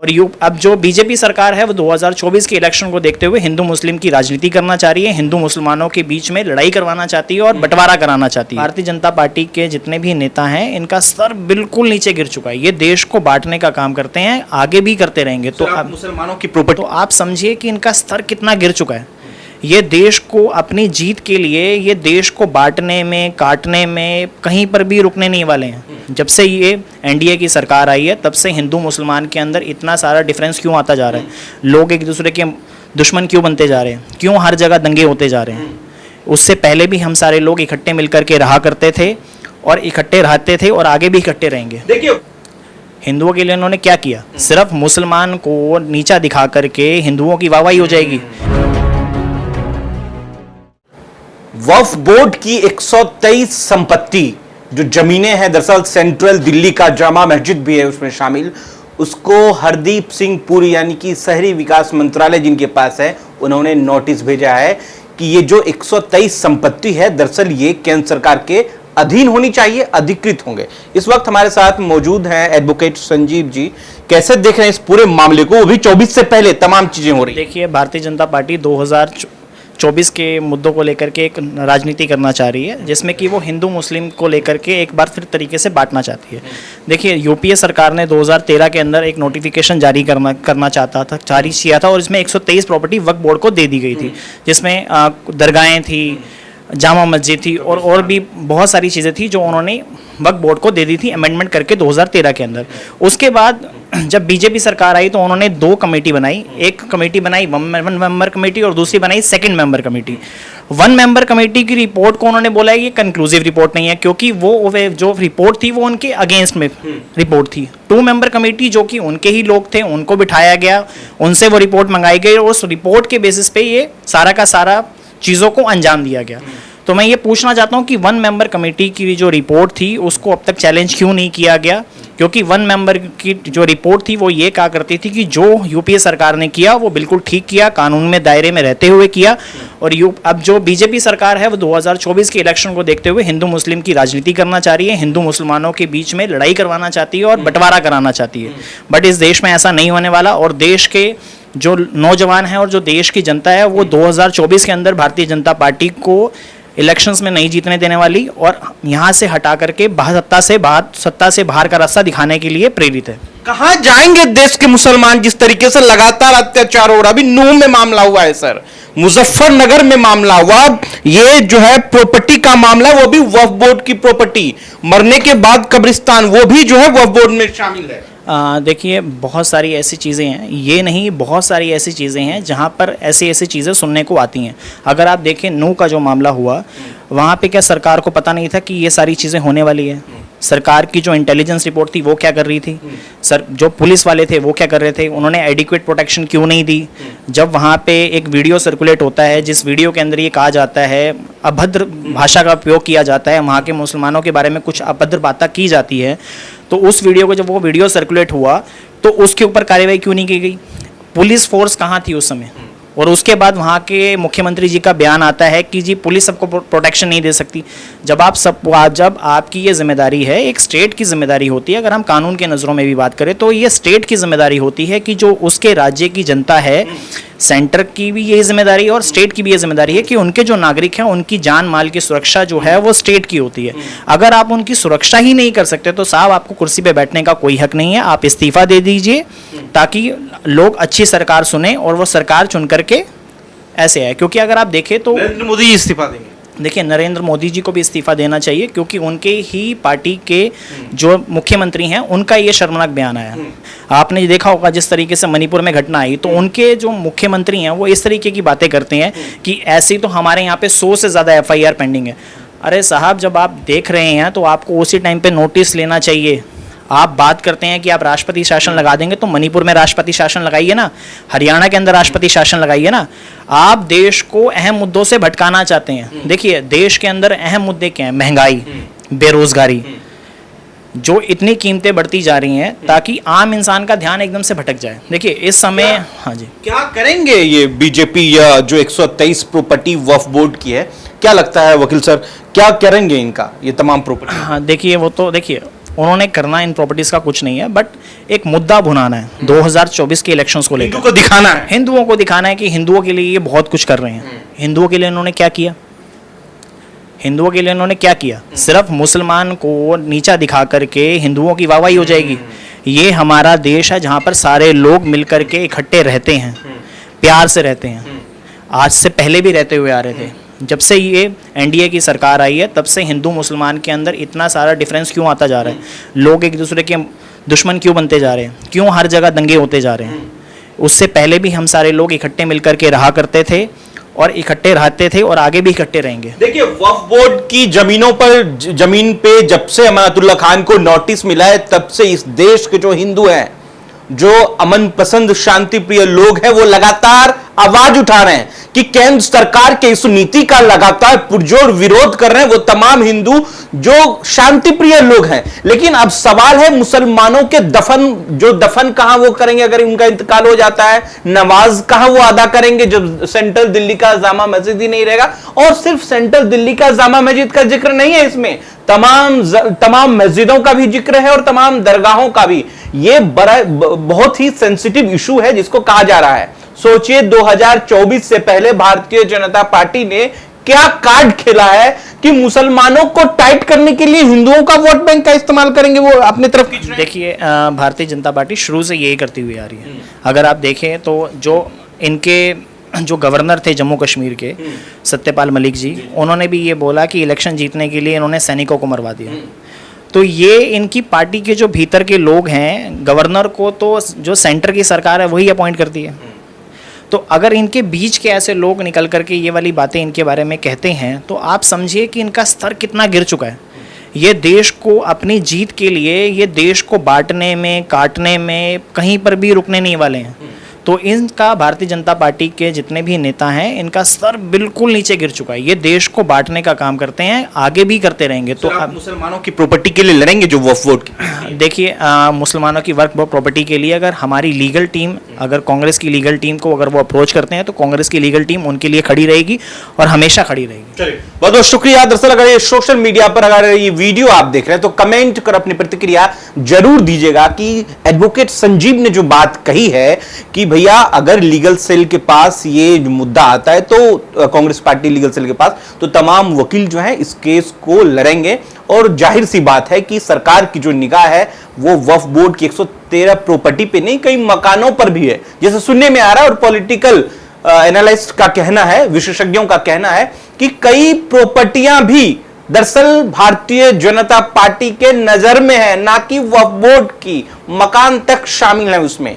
और अब जो बीजेपी सरकार है वो 2024 के इलेक्शन को देखते हुए हिंदू मुस्लिम की राजनीति करना चाह रही है, हिंदू मुसलमानों के बीच में लड़ाई करवाना चाहती है और बंटवारा कराना चाहती है। भारतीय जनता पार्टी के जितने भी नेता हैं इनका स्तर बिल्कुल नीचे गिर चुका है। ये देश को बांटने का काम करते हैं, आगे भी करते रहेंगे। तो अब मुसलमानों की प्रॉपर्टी, तो आप समझिए कि इनका स्तर कितना गिर चुका है। ये देश को अपनी जीत के लिए, ये देश को बांटने में, काटने में कहीं पर भी रुकने नहीं वाले हैं। जब से ये एनडीए की सरकार आई है तब से हिंदू मुसलमान के अंदर इतना सारा डिफरेंस क्यों आता जा रहा है? लोग एक दूसरे के दुश्मन क्यों बनते जा रहे हैं? क्यों हर जगह दंगे होते जा रहे हैं? उससे पहले भी हम सारे लोग इकट्ठे मिलकर के रहा करते थे और इकट्ठे रहते थे और आगे भी इकट्ठे रहेंगे। देखिए हिंदुओं के लिए उन्होंने क्या किया? सिर्फ मुसलमान को नीचा दिखा करके हिंदुओं की वाहवाही हो जाएगी। वक्फ बोर्ड की 123 संपत्ति जो जमीनें हैं, दरअसल सेंट्रल दिल्ली का जामा मस्जिद भी है उसमें शामिल, उसको हरदीप सिंह पुरी यानी कि शहरी विकास मंत्रालय जिनके पास है, उन्होंने नोटिस भेजा है कि ये जो 123 संपत्ति है दरअसल ये केंद्र सरकार के अधीन होनी चाहिए, अधिकृत होंगे। इस वक्त हमारे साथ मौजूद हैं एडवोकेट संजीव जी। कैसे देख रहे हैं इस पूरे मामले को? वो भी 24 से पहले तमाम चीजें हो रही। देखिए, भारतीय जनता पार्टी 2024 के मुद्दों को लेकर के एक राजनीति करना चाह रही है, जिसमें कि वो हिंदू मुस्लिम को लेकर के एक बार फिर तरीके से बांटना चाहती है। देखिए, यूपीए सरकार ने 2013 के अंदर एक नोटिफिकेशन जारी किया था और इसमें 123 प्रॉपर्टी वक्फ बोर्ड को दे दी गई थी, जिसमें दरगाहें थी, जामा मस्जिद थी और भी बहुत सारी चीज़ें थी जो उन्होंने वक्फ बोर्ड को दे दी थी अमेंडमेंट करके 2013 के अंदर। उसके बाद जब बीजेपी सरकार आई तो उन्होंने 2 कमेटी बनाई। एक कमेटी बनाई 1 मेंबर कमेटी और दूसरी बनाई 2 मेंबर कमेटी। 1 मेंबर कमेटी की रिपोर्ट को उन्होंने बोला है ये कंक्लूसिव रिपोर्ट नहीं है, क्योंकि वो जो रिपोर्ट थी वो उनके अगेंस्ट में रिपोर्ट थी। 2 मेंबर कमेटी जो कि उनके ही लोग थे, उनको बिठाया गया, उनसे वो रिपोर्ट मंगाई गई और उस रिपोर्ट के बेसिस पे ये सारा का सारा चीज़ों को अंजाम दिया गया। तो मैं ये पूछना चाहता हूँ कि 1 मेंबर कमेटी की जो रिपोर्ट थी उसको अब तक चैलेंज क्यों नहीं किया गया? क्योंकि 1 मेंबर की जो रिपोर्ट थी वो ये कहा करती थी कि जो यूपीए सरकार ने किया वो बिल्कुल ठीक किया, कानून में दायरे में रहते हुए किया। और अब जो बीजेपी सरकार है वो 2024 के इलेक्शन को देखते हुए हिंदू मुस्लिम की राजनीति करना चाह रही है, हिंदू मुसलमानों के बीच में लड़ाई करवाना चाहती है और बंटवारा कराना चाहती है। बट इस देश में ऐसा नहीं होने वाला और देश के जो नौजवान हैं और जो देश की जनता है वो 2024 के अंदर भारतीय जनता पार्टी को इलेक्शंस में नहीं जीतने देने वाली और यहाँ से हटा करके सत्ता से बाहर का रास्ता दिखाने के लिए प्रेरित है। कहाँ जाएंगे देश के मुसलमान जिस तरीके से लगातार अत्याचार हो रहा? अभी नूह में मामला हुआ है सर, मुजफ्फरनगर में मामला हुआ, ये जो है प्रॉपर्टी का मामला, वो भी वक्फ बोर्ड की प्रॉपर्टी, मरने के बाद कब्रिस्तान, वो भी जो है वक्फ बोर्ड में शामिल है। देखिए, बहुत सारी ऐसी चीज़ें हैं, ये नहीं बहुत सारी ऐसी चीज़ें हैं जहाँ पर ऐसी चीज़ें सुनने को आती हैं। अगर आप देखें नूह का जो मामला हुआ, वहाँ पे क्या सरकार को पता नहीं था कि ये सारी चीज़ें होने वाली है? सरकार की जो इंटेलिजेंस रिपोर्ट थी वो क्या कर रही थी? जो पुलिस वाले थे वो क्या कर रहे थे? उन्होंने एडिक्वेट प्रोटेक्शन क्यों नहीं दी? जब वहाँ पे एक वीडियो सर्कुलेट होता है जिस वीडियो के अंदर ये कहा जाता है, अभद्र भाषा का उपयोग किया जाता है, वहाँ के मुसलमानों के बारे में कुछ अभद्र बातें की जाती है, तो उस वीडियो को जब वो वीडियो सर्कुलेट हुआ तो उसके ऊपर कार्रवाई क्यों नहीं की गई? पुलिस फोर्स कहाँ थी उस समय? और उसके बाद वहाँ के मुख्यमंत्री जी का बयान आता है कि जी पुलिस सबको प्रोटेक्शन नहीं दे सकती। जब आपकी ये जिम्मेदारी है, एक स्टेट की जिम्मेदारी होती है, अगर हम कानून के नज़रों में भी बात करें तो ये स्टेट की जिम्मेदारी होती है कि जो उसके राज्य की जनता है, सेंटर की भी ये जिम्मेदारी है और स्टेट की भी ये जिम्मेदारी है कि उनके जो नागरिक हैं उनकी जान माल की सुरक्षा जो है वो स्टेट की होती है। अगर आप उनकी सुरक्षा ही नहीं कर सकते तो साहब आपको कुर्सी पे बैठने का कोई हक नहीं है। आप इस्तीफा दे दीजिए ताकि लोग अच्छी सरकार सुने और वो सरकार चुन करके ऐसे है। क्योंकि अगर आप देखें तो नरेंद्र मोदी इस्तीफा देंगे। देखिए, नरेंद्र मोदी जी को भी इस्तीफा देना चाहिए क्योंकि उनके ही पार्टी के जो मुख्यमंत्री हैं उनका ये शर्मनाक बयान आया। आपने देखा होगा जिस तरीके से मणिपुर में घटना आई तो उनके जो मुख्यमंत्री हैं वो इस तरीके की बातें करते हैं कि ऐसी तो हमारे यहाँ पे 100 से ज़्यादा FIR पेंडिंग है। अरे साहब, जब आप देख रहे हैं तो आपको उसी टाइम पे नोटिस लेना चाहिए। आप बात करते हैं कि आप राष्ट्रपति शासन लगा देंगे तो मणिपुर में राष्ट्रपति शासन लगाइए ना, हरियाणा के अंदर राष्ट्रपति शासन लगाइए ना। आप देश को अहम मुद्दों से भटकाना चाहते हैं। देखिए, देश के अंदर अहम मुद्दे क्या हैं? महंगाई, बेरोजगारी, जो इतनी कीमतें बढ़ती जा रही हैं ताकि आम इंसान का ध्यान एकदम से भटक जाए। देखिए इस समय हाँ जी, क्या करेंगे ये बीजेपी या जो 123 प्रॉपर्टी वक्फ बोर्ड की है, क्या लगता है वकील सर, क्या करेंगे इनका ये तमाम प्रॉपर्टी? हाँ देखिए, वो तो देखिए उन्होंने करना इन प्रॉपर्टीज का कुछ नहीं है, बट एक मुद्दा भुनाना है 2024 के इलेक्शंस को लेकर। हिंदू को दिखाना है, हिंदुओं को दिखाना है कि हिंदुओं के लिए ये बहुत कुछ कर रहे हैं। हिंदुओं के लिए इन्होंने क्या किया? हिंदुओं के लिए इन्होंने क्या किया? सिर्फ मुसलमान को नीचा दिखा करके हिंदुओं की वाहवाही हो जाएगी? ये हमारा देश है जहाँ पर सारे लोग मिलकर के इकट्ठे रहते हैं, प्यार से रहते हैं। आज से पहले भी रहते हुए आ रहे थे। जब से ये एनडीए की सरकार आई है तब से हिंदू मुसलमान के अंदर इतना सारा डिफरेंस क्यों आता जा रहा है? लोग एक दूसरे के दुश्मन क्यों बनते जा रहे हैं? क्यों हर जगह दंगे होते जा रहे हैं? उससे पहले भी हम सारे लोग इकट्ठे मिलकर के रहा करते थे और इकट्ठे रहते थे और आगे भी इकट्ठे रहेंगे। देखिए, वक्फ बोर्ड की जमीन पे जब से अमानतुल्लाह खान को नोटिस मिला है तब से इस देश के जो हिंदू हैं, जो अमन पसंद शांति प्रिय लोग हैं, वो लगातार आवाज उठा रहे हैं कि केंद्र सरकार के इस नीति का लगातार पुरजोर विरोध कर रहे हैं वो तमाम हिंदू जो शांति प्रिय लोग हैं। लेकिन अब सवाल है मुसलमानों के दफन कहां वो करेंगे अगर उनका इंतकाल हो जाता है? नमाज कहां वो अदा करेंगे जब सेंट्रल दिल्ली का जामा मस्जिद ही नहीं रहेगा? और सिर्फ सेंट्रल दिल्ली का जामा मस्जिद का जिक्र नहीं है इसमें, तमाम मस्जिदों का भी जिक्र है और तमाम दरगाहों का भी। ये बहुत ही सेंसिटिव इशू है जिसको कहा जा रहा है। सोचिए 2024 से पहले भारतीय जनता पार्टी ने क्या कार्ड खेला है कि मुसलमानों को टाइट करने के लिए हिंदुओं का वोट बैंक का इस्तेमाल करेंगे, वो अपने तरफ खींच रहे हैं। देखिए, भारतीय जनता पार्टी शुरू से यही करती हुई आ रही है। अगर आप देखें तो जो गवर्नर थे जम्मू कश्मीर के, सत्यपाल मलिक जी, उन्होंने भी ये बोला कि इलेक्शन जीतने के लिए इन्होंने सैनिकों को मरवा दिया। तो ये इनकी पार्टी के जो भीतर के लोग हैं, गवर्नर को तो जो सेंटर की सरकार है वही अपॉइंट करती है। तो अगर इनके बीच के ऐसे लोग निकल करके ये वाली बातें इनके बारे में कहते हैं तो आप समझिए कि इनका स्तर कितना गिर चुका है। ये देश को अपनी जीत के लिए, ये देश को बांटने में, काटने में कहीं पर भी रुकने नहीं वाले हैं। तो इनका भारतीय जनता पार्टी के जितने भी नेता हैं, इनका स्तर बिल्कुल नीचे गिर चुका है। ये देश को बांटने का काम करते हैं, आगे भी करते रहेंगे। तो आप मुसलमानों की प्रॉपर्टी के लिए लड़ेंगे जो वक्फ बोर्ड की? देखिए, मुसलमानों की वक्फ प्रॉपर्टी के लिए अगर हमारी लीगल टीम, अगर कांग्रेस की लीगल टीम को अगर वो अप्रोच करते हैं तो कांग्रेस की लीगल टीम उनके लिए खड़ी रहेगी और हमेशा खड़ी रहेगी। चलिए, बहुत बहुत शुक्रिया। दरअसल अगर ये सोशल मीडिया पर अगर ये वीडियो आप देख रहे हैं तो कमेंट कर अपनी प्रतिक्रिया जरूर दीजिएगा कि एडवोकेट संजीव ने जो बात कही है कि भैया अगर लीगल सेल के पास ये मुद्दा आता है तो कांग्रेस पार्टी लीगल सेल के पास, तो तमाम वकील जो हैं इस केस को लड़ेंगे। और जाहिर सी बात है कि सरकार की जो निगाह है वो वक्फ बोर्ड की 113 प्रॉपर्टी पे नहीं, कई मकानों पर भी है, जैसे सुनने में आ रहा है। और पॉलिटिकल एनालिस्ट का कहना है, विशेषज्ञों का कहना है कि कई प्रॉपर्टियां भी दरअसल भारतीय जनता पार्टी के नजर में है, ना कि वक्फ बोर्ड की। मकान तक शामिल है उसमें।